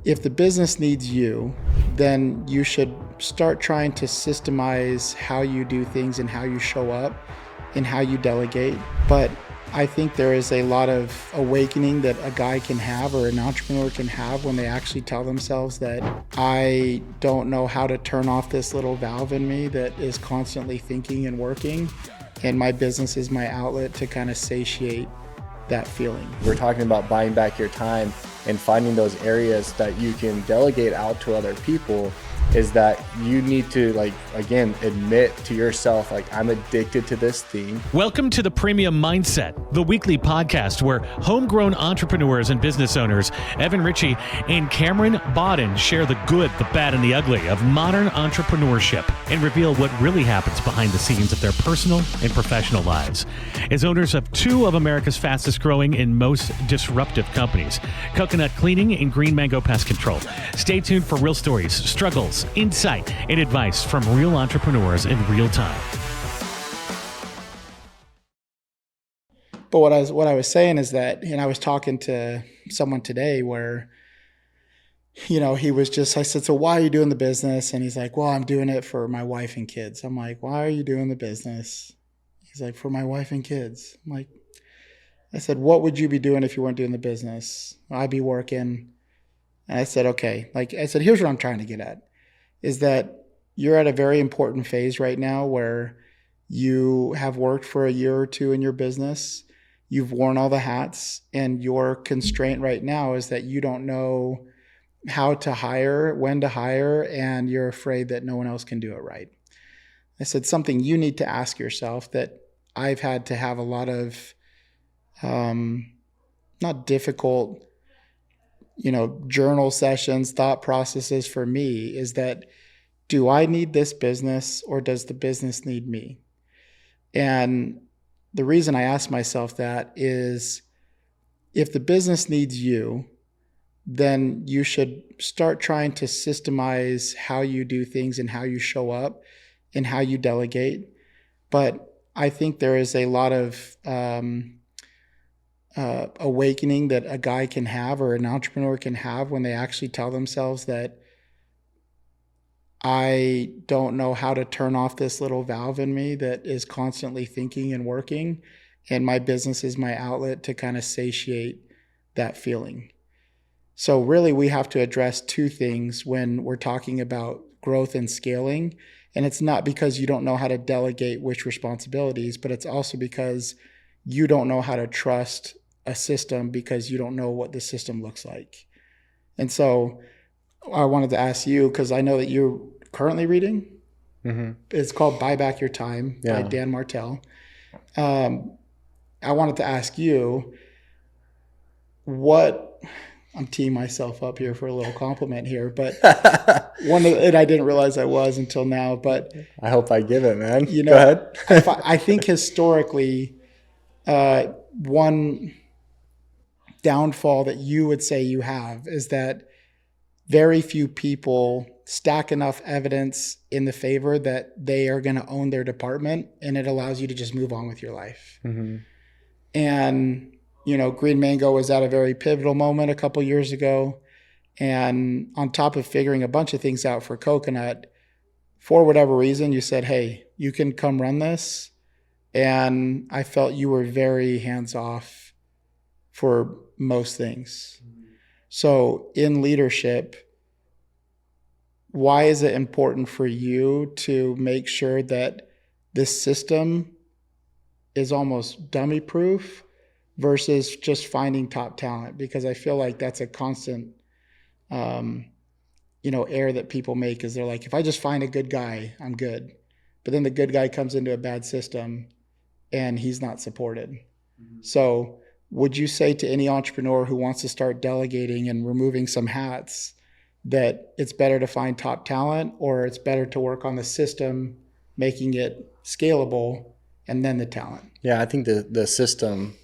if the business needs you, then you should start trying to systemize how you do things and how you show up and how you delegate. But I think there is a lot of awakening that a guy can have or an entrepreneur can have when they actually tell themselves that I don't know how to turn off this little valve in me that is constantly thinking and working, and my business is my outlet to kind of satiate that feeling. We're talking about buying back your time and finding those areas that you can delegate out to other people. Is that you need to, again, admit to yourself, I'm addicted to this thing. Welcome to the Premium Mindset, the weekly podcast where homegrown entrepreneurs and business owners, Evan Ritchey and Cameron Bawden, share the good, the bad, and the ugly of modern entrepreneurship and reveal what really happens behind the scenes of their personal and professional lives. As owners of two of America's fastest growing and most disruptive companies, Coconut Cleaning and Green Mango Pest Control. Stay tuned for real stories, struggles, insight, and advice from real entrepreneurs in real time. But what I was saying is that, and I was talking to someone today where, he was just, I said, so why are you doing the business? And he's like, well, I'm doing it for my wife and kids. I'm like, why are you doing the business? He's like, for my wife and kids. I'm like, I said, what would you be doing if you weren't doing the business? I'd be working. And I said, okay, here's what I'm trying to get at. Is that you're at a very important phase right now where you have worked for a year or two in your business. You've worn all the hats, and your constraint right now is that you don't know how to hire, when to hire, and you're afraid that no one else can do it right. I said something you need to ask yourself that I've had to have a lot of not difficult journal sessions, thought processes for me is that, do I need this business or does the business need me? And the reason I ask myself that is, if the business needs you, then you should start trying to systemize how you do things and how you show up and how you delegate. But I think there is a lot of awakening that a guy can have or an entrepreneur can have when they actually tell themselves that I don't know how to turn off this little valve in me that is constantly thinking and working, and my business is my outlet to kind of satiate that feeling. So really we have to address two things when we're talking about growth and scaling. And it's not because you don't know how to delegate which responsibilities, but it's also because you don't know how to trust a system because you don't know what the system looks like. And so I wanted to ask you, because I know that you're currently reading. Mm-hmm. It's called Buy Back Your Time by Dan Martell. I wanted to ask you, I'm teeing myself up here for a little compliment here, but and I didn't realize I was until now, but I hope I give it, man. Go ahead. I think historically, one downfall that you would say you have is that very few people stack enough evidence in the favor that they are going to own their department, and it allows you to just move on with your life. Mm-hmm. And, Green Mango was at a very pivotal moment a couple years ago. And on top of figuring a bunch of things out for Coconut, for whatever reason, you said, hey, you can come run this. And I felt you were very hands-off for most things. So in leadership, why is it important for you to make sure that this system is almost dummy-proof versus just finding top talent? Because I feel like that's a constant, error that people make, is they're like, if I just find a good guy, I'm good. But then the good guy comes into a bad system and he's not supported. Mm-hmm. So would you say to any entrepreneur who wants to start delegating and removing some hats that it's better to find top talent, or it's better to work on the system, making it scalable, and then the talent? Yeah, I think the system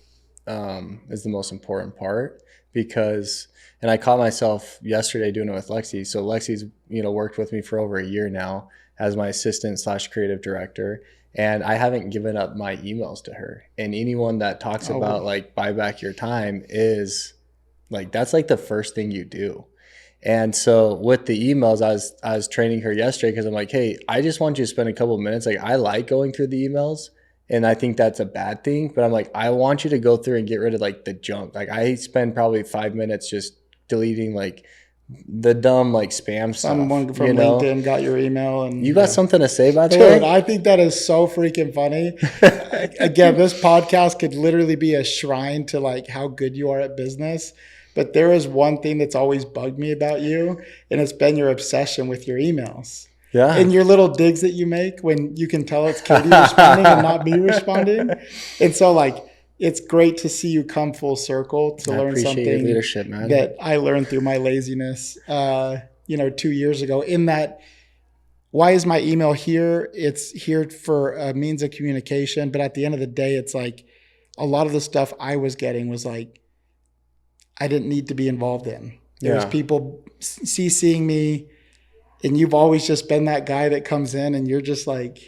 is the most important part, because, and I caught myself yesterday doing it with Lexi. So Lexi's, worked with me for over a year now as my assistant/creative director. And I haven't given up my emails to her. And anyone that talks about buy back your time is that's the first thing you do. And so with the emails, I was training her yesterday because I'm like, hey, I just want you to spend a couple of minutes. Like, I like going through the emails, and I think that's a bad thing. But I'm like, I want you to go through and get rid of like the junk. Like, I spend probably 5 minutes just deleting like the dumb like spam stuff. Someone from LinkedIn got your email, and you got something to say, by the dude, way? I think that is so freaking funny. Again, this podcast could literally be a shrine to like how good you are at business. But there is one thing that's always bugged me about you, and it's been your obsession with your emails. Yeah. And your little digs that you make when you can tell it's Katie responding and not me responding. And so like, it's great to see you come full circle to learn something your leadership, man. that I learned through my laziness, 2 years ago. In that, why is my email here? It's here for a means of communication. But at the end of the day, it's like a lot of the stuff I was getting was like, I didn't need to be involved in. There was people CCing me, and you've always just been that guy that comes in and you're just like,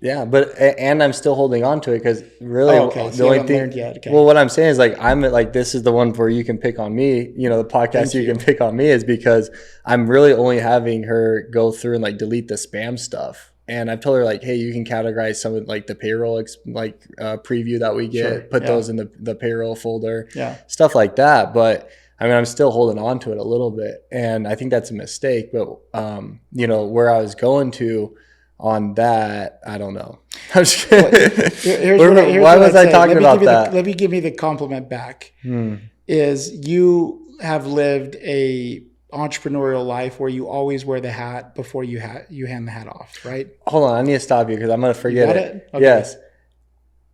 yeah, and I'm still holding on to it because really the only thing. Okay. Well, what I'm saying is like I'm like, this is the one where you can pick on me. The podcast you can pick on me is because I'm really only having her go through and like delete the spam stuff. And I've told her like, hey, you can categorize some of like the payroll preview that we get, put those in the payroll folder, stuff like that. But I mean, I'm still holding on to it a little bit, and I think that's a mistake. But where I was going to on that, I don't know. I'm just kidding. Why was I talking about that? Let me give me the compliment back. Is you have lived a entrepreneurial life where you always wear the hat before you hand the hat off, right? Hold on, I need to stop you because I'm going to forget it. Okay. Yes.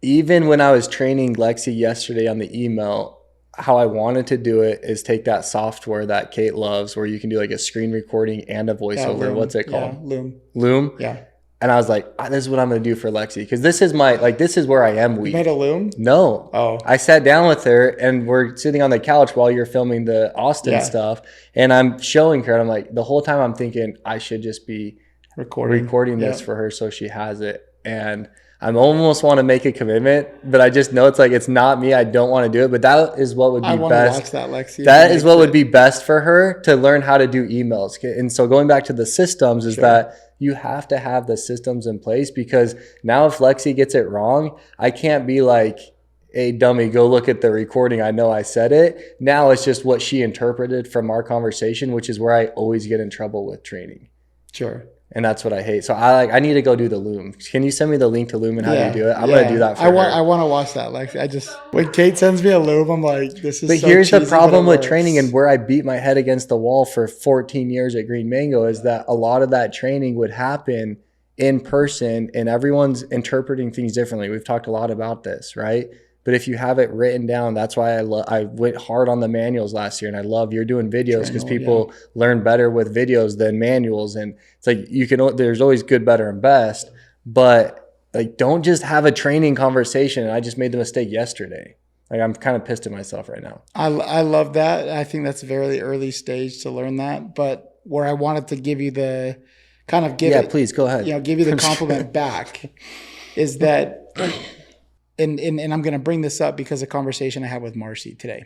Even when I was training Lexi yesterday on the email, how I wanted to do it is take that software that Kate loves where you can do like a screen recording and a voiceover. Loom. What's it called? Loom? Yeah. And I was like, this is what I'm going to do for Lexi because this is where I am weak. You made a Loom? No. Oh. I sat down with her and we're sitting on the couch while you're filming the Austin stuff. And I'm showing her and I'm like, the whole time I'm thinking I should just be recording this for her so she has it. And I almost want to make a commitment, but I just know it's not me. I don't want to do it, but that is what would be best. I want to watch that, Lexi. That is what would be best for her to learn how to do emails. And so going back to the systems is that you have to have the systems in place because now if Lexi gets it wrong, I can't be like, hey, dummy, go look at the recording. I know I said it. Now it's just what she interpreted from our conversation, which is where I always get in trouble with training. Sure. And that's what I hate. So I need to go do the Loom. Can you send me the link to Loom and how you do it? I'm going to do that for her. I want to watch that. Like when Kate sends me a Loom, I'm like, this is But so here's cheesy, the problem but with training and where I beat my head against the wall for 14 years at Green Mango is that a lot of that training would happen in person and everyone's interpreting things differently. We've talked a lot about this, right? But if you have it written down, that's why I went hard on the manuals last year. And I love you're doing videos because people learn better with videos than manuals. And it's like there's always good, better, and best. But like, don't just have a training conversation. And I just made the mistake yesterday. Like, I'm kind of pissed at myself right now. I love that. I think that's a very early stage to learn that. But where I wanted to give you the kind of please go ahead. Give you the compliment back is that. And I'm going to bring this up because of a conversation I had with Marcy today.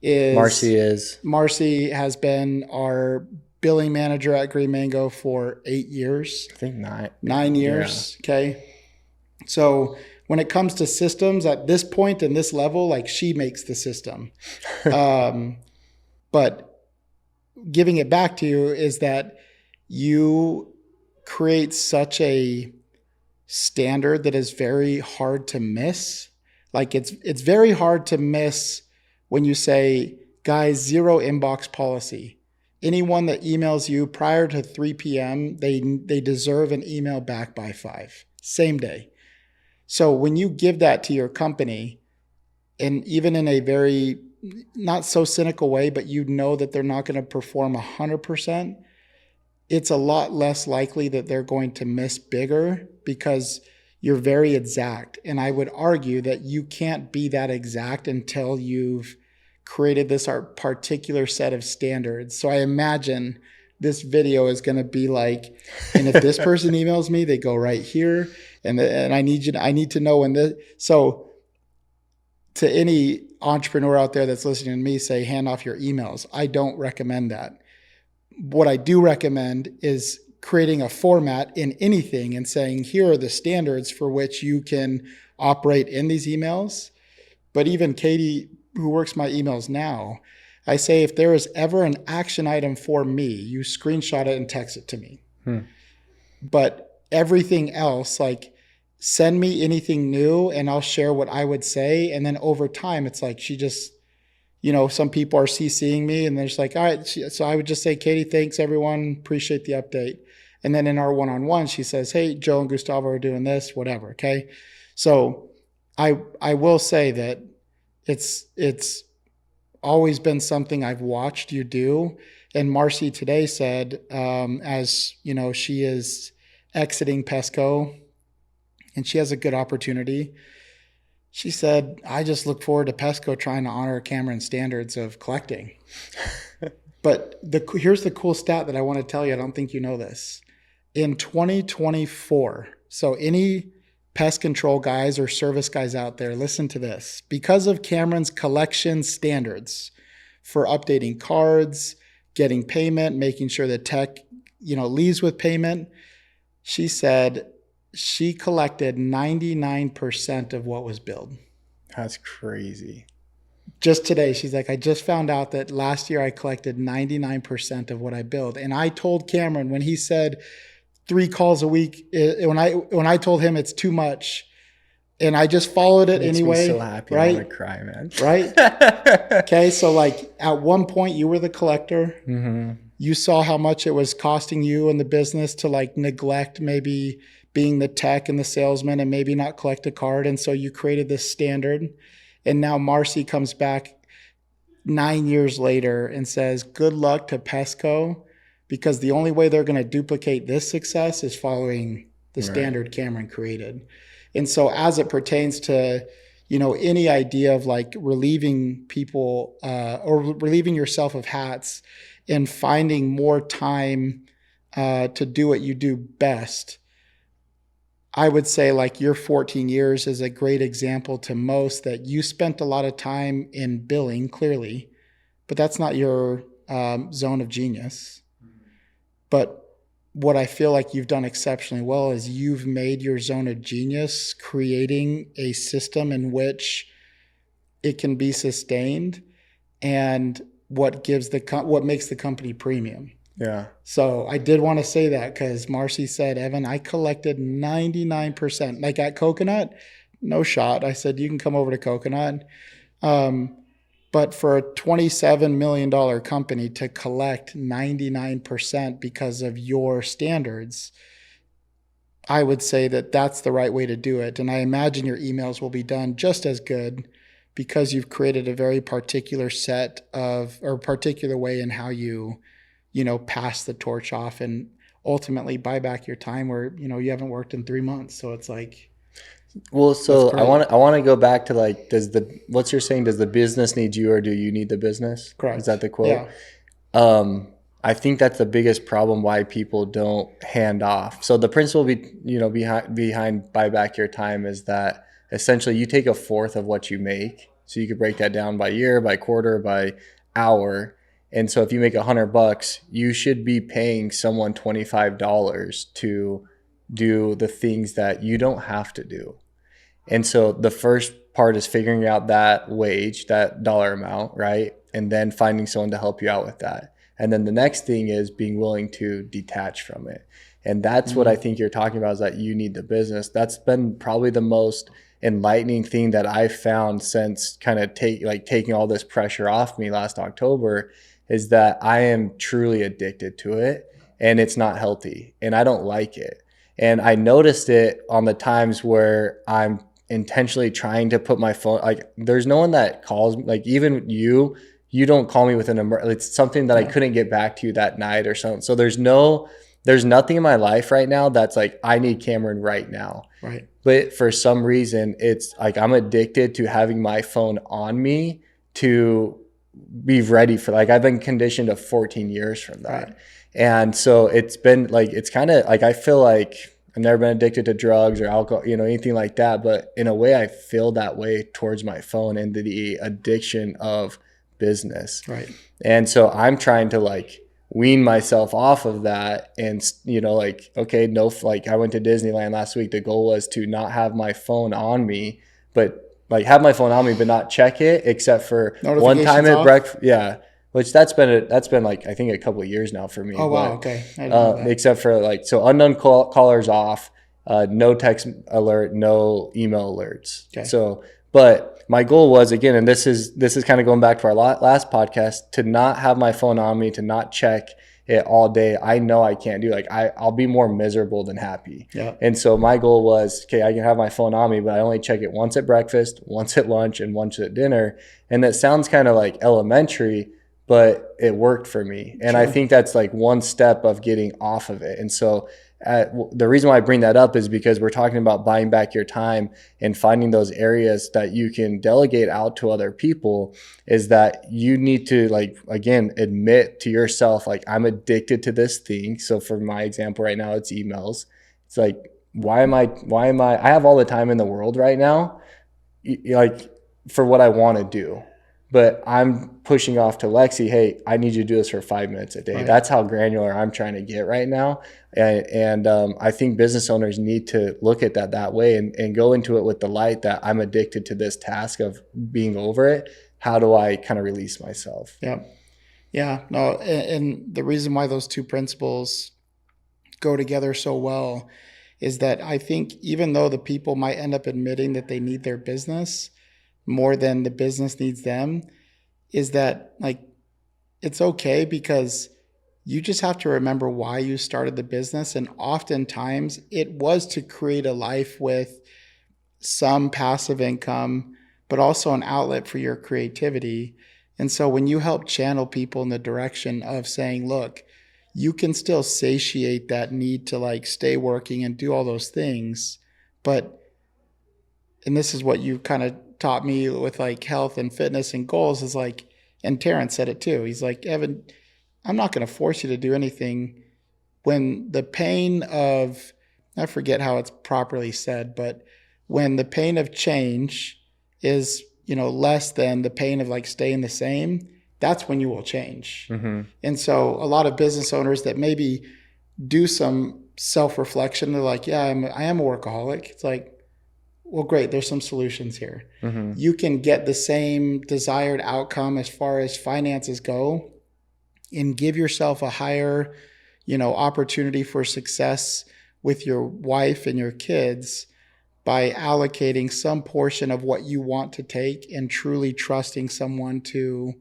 Marcy has been our billing manager at Green Mango for 8 years. I think 9 years. Yeah. Okay. So when it comes to systems at this point and this level, like she makes the system. But giving it back to you is that you create such a standard that is very hard to miss. Like it's very hard to miss when you say, guys, 0 inbox policy. Anyone that emails you prior to 3 p.m., they deserve an email back by 5, same day. So when you give that to your company, and even in a very not so cynical way, but you know that they're not going to perform 100%, it's a lot less likely that they're going to miss bigger because you're very exact. And I would argue that you can't be that exact until you've created this particular set of standards. So I imagine this video is going to be like, and if this person emails me, they go right here. And I need to know when this. So to any entrepreneur out there that's listening to me say, hand off your emails. I don't recommend that. What I do recommend is creating a format in anything and saying, here are the standards for which you can operate in these emails. But even Katie, who works my emails now, I say, if there is ever an action item for me, you screenshot it and text it to me. But everything else, like, send me anything new and I'll share what I would say. And then over time, it's like she just, some people are CCing me and they're just like, all right. So I would just say, Katie, thanks everyone. Appreciate the update. And then in our one-on-one, she says, hey, Joe and Gustavo are doing this, whatever. Okay. So I will say that it's always been something I've watched you do. And Marcy today said, as she is exiting Pesco and she has a good opportunity. She said, I just look forward to Pesco trying to honor Cameron's standards of collecting. But here's the cool stat that I want to tell you. I don't think you know this. In 2024, so any pest control guys or service guys out there, listen to this. Because of Cameron's collection standards for updating cards, getting payment, making sure the tech, leaves with payment, she said she collected 99% of what was billed. That's crazy. Just today, she's like, I just found out that last year I collected 99% of what I billed. And I told Cameron when he said 3 calls a week, when I told him it's too much, and I just followed it anyway. Me so happy. Right? I want to cry, man. Right? Okay, so like at one point you were the collector. Mm-hmm. You saw how much it was costing you and the business to like neglect maybe being the tech and the salesman and maybe not collect a card. And so you created this standard. And now Marcy comes back 9 years later and says, good luck to Pesco, because the only way they're going to duplicate this success is following the standard Cameron created. And so as it pertains to, any idea of like relieving people or relieving yourself of hats and finding more time to do what you do best, I would say like your 14 years is a great example to most that you spent a lot of time in billing, clearly, but that's not your zone of genius. But what I feel like you've done exceptionally well is you've made your zone of genius creating a system in which it can be sustained and what makes the company premium. Yeah. So I did want to say that because Marcy said, Evan, I collected 99%. Like at Coconut, no shot. I said, you can come over to Coconut. But for a $27 million company to collect 99% because of your standards, I would say that that's the right way to do it. And I imagine your emails will be done just as good because you've created a very particular particular way in how you pass the torch off and ultimately buy back your time where, you haven't worked in 3 months. So it's like, well, so I want to go back to like, what's you're saying? Does the business need you or do you need the business? Correct. Is that the quote? Yeah. I think that's the biggest problem why people don't hand off. So the principle behind buy back your time is that essentially you take 1/4 of what you make. So you could break that down by year, by quarter, by hour. And so if you make $100, you should be paying someone $25 to do the things that you don't have to do. And so the first part is figuring out that wage, that dollar amount, right? And then finding someone to help you out with that. And then the next thing is being willing to detach from it. And that's what I think you're talking about, is that you need the business. That's been probably the most enlightening thing that I've found since kind of taking all this pressure off me last October, is that I am truly addicted to it and it's not healthy and I don't like it. And I noticed it on the times where I'm intentionally trying to put my phone, like there's no one that calls me, like even you don't call me with an emergency. It's something that I couldn't get back to you that night or something. So there's nothing in my life right now that's like, I need Cameron right now. Right. But for some reason, it's like I'm addicted to having my phone on me to be ready for, like, I've been conditioned to 14 years from that. Right. And so it's been like, it's kind of like, I feel like I've never been addicted to drugs or alcohol, anything like that. But in a way, I feel that way towards my phone and the addiction of business. Right. And so I'm trying to like wean myself off of that. And, okay, no, like I went to Disneyland last week. The goal was to not have my phone on me, but like have my phone on me, but not check it except for one time at breakfast. Yeah. Which that's been like, I think a couple of years now for me. Oh, wow. Okay. I didn't know that. Except for like, so unknown callers off, no text alert, no email alerts. Okay. So, but my goal was, again, and this is kind of going back to our last podcast, to not have my phone on me, to not check it all day. I know I can't do, like, I'll be more miserable than happy. Yeah. And so my goal was, okay, I can have my phone on me, but I only check it once at breakfast, once at lunch, and once at dinner. And that sounds kind of like elementary, but it worked for me. And I think that's like one step of getting off of it. And so the reason why I bring that up is because we're talking about buying back your time and finding those areas that you can delegate out to other people, is that you need to, like, again, admit to yourself, like, I'm addicted to this thing. So for my example right now, it's emails. It's like, why am I have all the time in the world right now, like, for what I want to do. But I'm pushing off to Lexi, hey, I need you to do this for 5 minutes a day. Right. That's how granular I'm trying to get right now. And I think business owners need to look at that way and go into it with the light that I'm addicted to this task of being over it. How do I kind of release myself? Yeah. Yeah. No, and the reason why those two principles go together so well is that I think even though the people might end up admitting that they need their business more than the business needs them, is that, like, it's okay, because you just have to remember why you started the business. And oftentimes it was to create a life with some passive income, but also an outlet for your creativity. And so when you help channel people in the direction of saying, look, you can still satiate that need to, like, stay working and do all those things, but, and this is what you kind of taught me with, like, health and fitness and goals, is like, and Terrence said it too. He's like, Evan, I'm not going to force you to do anything when the pain of, I forget how it's properly said, but when the pain of change is, less than the pain of, like, staying the same, that's when you will change. Mm-hmm. And so a lot of business owners that maybe do some self-reflection, they're like, yeah, I am a workaholic. It's like, well, great, there's some solutions here. Mm-hmm. You can get the same desired outcome as far as finances go and give yourself a higher, opportunity for success with your wife and your kids by allocating some portion of what you want to take and truly trusting someone to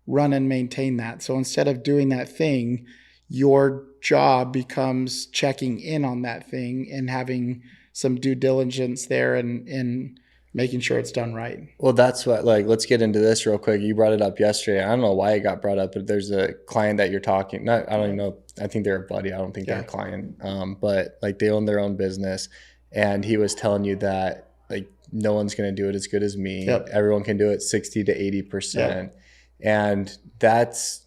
run and maintain that. So instead of doing that thing, your job becomes checking in on that thing and having some due diligence there and making sure it's done right. Well, that's what, like, let's get into this real quick. You brought it up yesterday. I don't know why it got brought up, but there's a client that you're talking, I don't even know. I think they're a buddy. I don't think they're a client. But, like, they own their own business, and he was telling you that, like, no one's going to do it as good as me. Yep. Everyone can do it 60 to 80%. Yep. And that's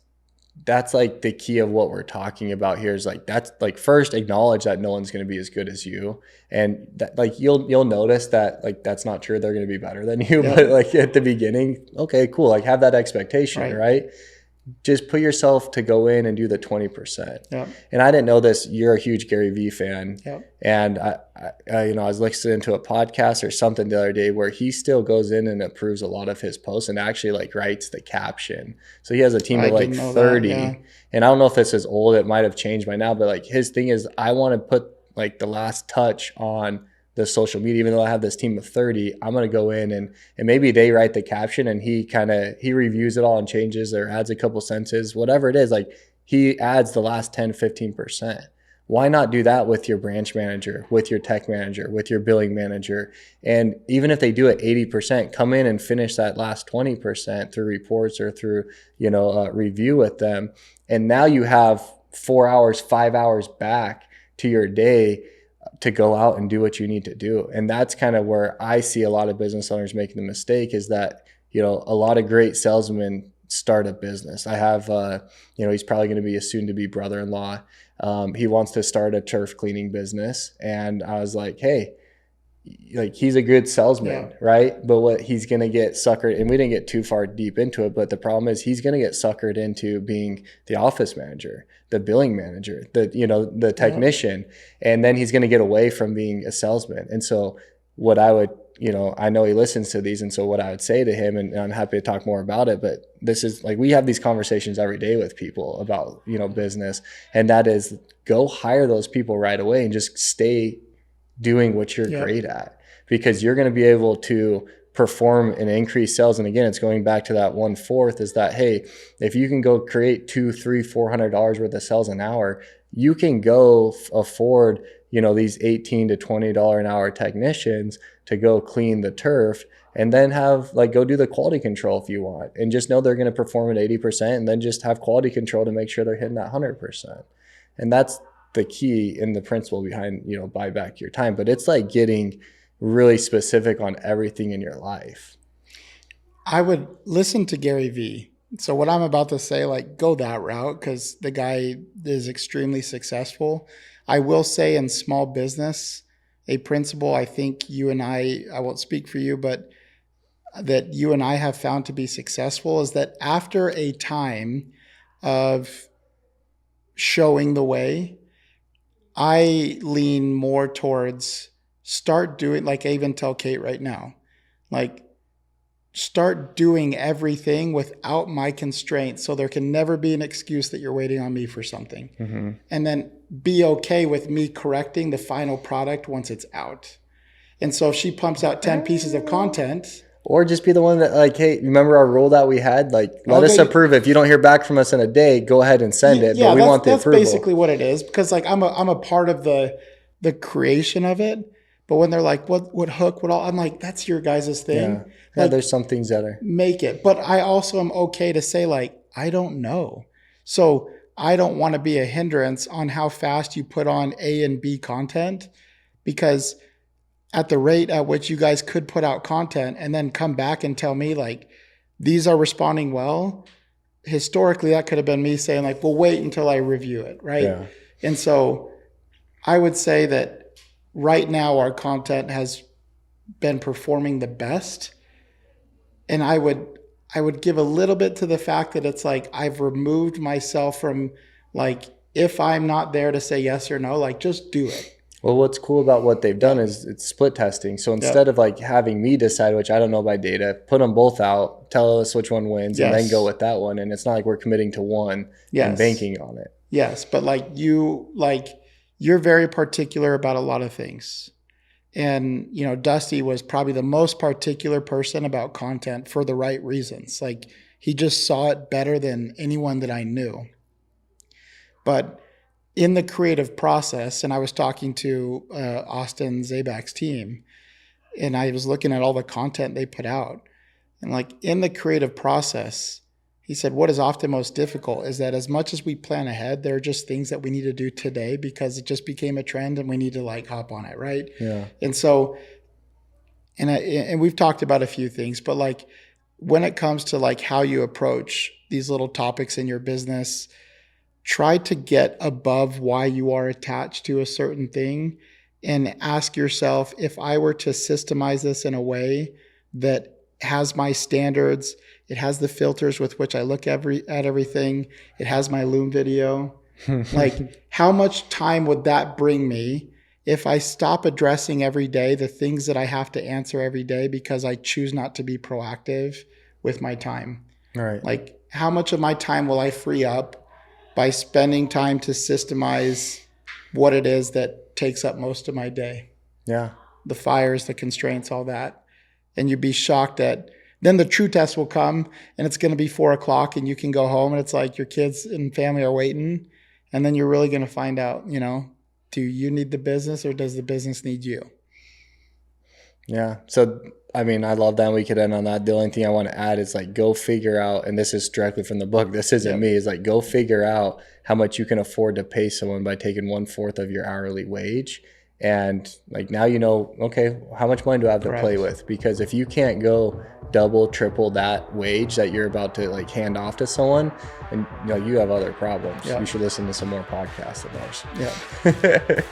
like the key of what we're talking about here, is like, that's like, first acknowledge that no one's going to be as good as you. And that, like, you'll notice that, like, that's not true. They're going to be better than you. Yep. But, like, at the beginning, okay, cool. Like, have that expectation, right? Just put yourself to go in and do the 20%. Yep. And I didn't know this. You're a huge Gary Vee fan. Yep. And I was listening to a podcast or something the other day where he still goes in and approves a lot of his posts and actually, like, writes the caption. So he has a team of like 30. And I don't know if this is old. It might have changed by now. But, like, his thing is, I want to put, like, the last touch on the social media. Even though I have this team of 30, I'm going to go in and maybe they write the caption and he reviews it all and changes or adds a couple sentences, whatever it is. Like, he adds the last 10, 15%. Why not do that with your branch manager, with your tech manager, with your billing manager? And even if they do it 80%, come in and finish that last 20% through reports or through, review with them. And now you have 4 hours, 5 hours back to your day to go out and do what you need to do. And that's kind of where I see a lot of business owners making the mistake, is that, a lot of great salesmen start a business. I have, he's probably going to be a soon to be brother-in-law. He wants to start a turf cleaning business. And I was like, hey, like he's a good salesman, right? But what he's going to get suckered, and we didn't get too far deep into it, but the problem is he's going to get suckered into being the office manager, the billing manager, the technician, and then he's going to get away from being a salesman. And so what I would, I know he listens to these, and so what I would say to him, and I'm happy to talk more about it, but this is like, we have these conversations every day with people about, business, and that is go hire those people right away and just stay doing what you're great at, because you're going to be able to perform and increase sales. And again, it's going back to that 1/4 is that, hey, if you can go create $200, $300, $400 worth of sales an hour, you can go afford, these $18 to $20 an hour technicians to go clean the turf, and then have go do the quality control if you want, and just know they're going to perform at 80%, and then just have quality control to make sure they're hitting that 100%. And that's the key and the principle behind, buy back your time. But it's like getting really specific on everything in your life. I would listen to Gary Vee. So what I'm about to say, go that route, because the guy is extremely successful. I will say in small business, a principle I think you and I won't speak for you, but that you and I have found to be successful is that after a time of showing the way, I lean more towards start doing, I even tell Kate right now, start doing everything without my constraints, so there can never be an excuse that you're waiting on me for something. Mm-hmm. And then be okay with me correcting the final product once it's out. And so if she pumps out 10 pieces of content, or just be the one that hey, remember our rule that we had? Let us approve it. If you don't hear back from us in a day, go ahead and send it. Yeah, but we want the approval. That's basically what it is, because I'm a part of the creation of it. But when they're like, what hook, what all, I'm like, that's your guys' thing. Yeah, there's some things that are. Make it. But I also am okay to say I don't know. So I don't want to be a hindrance on how fast you put on A and B content, because at the rate at which you guys could put out content and then come back and tell me these are responding well, historically that could have been me saying well, wait until I review it, right? Yeah. And so I would say that right now our content has been performing the best, and I would give a little bit to the fact that it's I've removed myself from if I'm not there to say yes or no, just do it. Well, what's cool about what they've done is it's split testing. So instead of having me decide, which I don't know by data, put them both out, tell us which one wins, and then go with that one. And it's not like we're committing to one and banking on it. Yes, but you're very particular about a lot of things. And, Dusty was probably the most particular person about content for the right reasons. He just saw it better than anyone that I knew. But in the creative process, and I was talking to Austin Zabak's team, and I was looking at all the content they put out. And in the creative process, he said, what is often most difficult is that as much as we plan ahead, there are just things that we need to do today because it just became a trend and we need to hop on it, right? Yeah. And so, and we've talked about a few things, but when it comes to how you approach these little topics in your business, try to get above why you are attached to a certain thing and ask yourself, if I were to systemize this in a way that has my standards, it has the filters with which I look at everything, it has my Loom video, how much time would that bring me if I stop addressing every day the things that I have to answer every day because I choose not to be proactive with my time? All right. How much of my time will I free up by spending time to systemize what it is that takes up most of my day? Yeah. The fires, the constraints, all that. And you'd be shocked at, then the true test will come and it's going to be 4:00 and you can go home and it's your kids and family are waiting. And then you're really going to find out, do you need the business or does the business need you? Yeah. So, I love that. We could end on that. The only thing I want to add is go figure out, and this is directly from the book, this isn't me, is go figure out how much you can afford to pay someone by taking 1/4 of your hourly wage And like now you know, okay, how much money do I have to play with? Because if you can't go double, triple that wage that you're about to like hand off to someone, and you know you have other problems. You should listen to some more podcasts of ours. Yeah.